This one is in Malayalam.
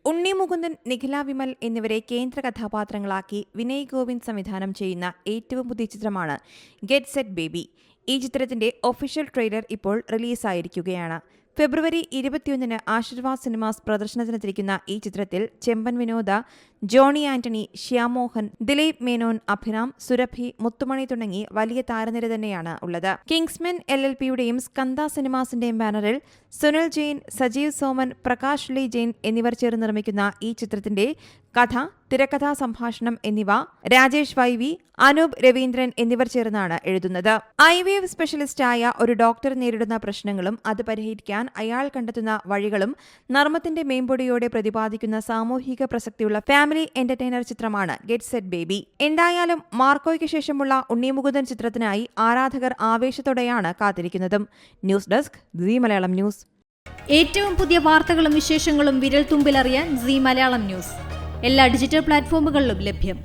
ഉണ്ണി മുകുന്ദൻ, നിഖില വിമൽ എന്നിവരെ കേന്ദ്ര കഥാപാത്രങ്ങളാക്കി വിനയ് ഗോവിന്ദ് സംവിധാനം ചെയ്യുന്ന ഏറ്റവും പുതിയ ചിത്രമാണ് ഗെറ്റ് സെറ്റ് ബേബി. ഈ ചിത്രത്തിന്റെ ഒഫീഷ്യൽ ട്രെയിലർ ഇപ്പോൾ റിലീസായിരിക്കുകയാണ്. ഫെബ്രുവരി 21-ന് ആശീർവാദ് സിനിമാസ് പ്രദർശനത്തിനെത്തിരിക്കുന്ന ഈ ചിത്രത്തിൽ ചെമ്പൻ വിനോദ, ജോണി ആന്റണി, ശ്യാമോഹൻ, ദിലീപ് മേനോൻ, അഭിരാം, സുരഭി, മുത്തുമണി തുടങ്ങി വലിയ താരനിര തന്നെയാണ് ഉള്ളത്. കിങ്സ്മെൻ LLPയുടെയും സ്കന്ദ സിനിമാസിന്റെയും ബാനറിൽ സുനിൽ ജെയിൻ, സജീവ് സോമൻ, പ്രകാശ് ലീ ജെയിൻ എന്നിവർ ചേർന്ന് നിർമ്മിക്കുന്ന ഈ ചിത്രത്തിന്റെ കഥ, തിരക്കഥാ സംഭാഷണം എന്നിവ രാജേഷ് വൈവി, അനൂപ് രവീന്ദ്രൻ എന്നിവർ ചേർന്നാണ് എഴുതുന്നത്. IVF സ്പെഷ്യലിസ്റ്റായ ഒരു ഡോക്ടർ നേരിടുന്ന പ്രശ്നങ്ങളും അത് പരിഹരിക്കാൻ അയാൾ കണ്ടെത്തുന്ന വഴികളും നർമ്മത്തിന്റെ മേമ്പൊടിയോടെ പ്രതിപാദിക്കുന്ന സാമൂഹിക പ്രസക്തിയുള്ള ഫാമിലി എന്റർടൈനർ ചിത്രമാണ് ഗെറ്റ് സെറ്റ് ബേബി. എന്തായാലും മാർക്കോയ്ക്ക് ശേഷമുള്ള ഉണ്ണി മുകുന്ദൻ ചിത്രത്തിനായി ആരാധകർ ആവേശത്തോടെയാണ് കാത്തിരിക്കുന്നതും. News desk Zee Malayalam news. ഏറ്റവും പുതിയ വാർത്തകളും വിശേഷങ്ങളും വിരൽ തുമ്പിലറിയാൻ സീ മലയാളം ന്യൂസ് എല്ലാ ഡിജിറ്റൽ പ്ലാറ്റ്ഫോമുകളിലും ലഭ്യം.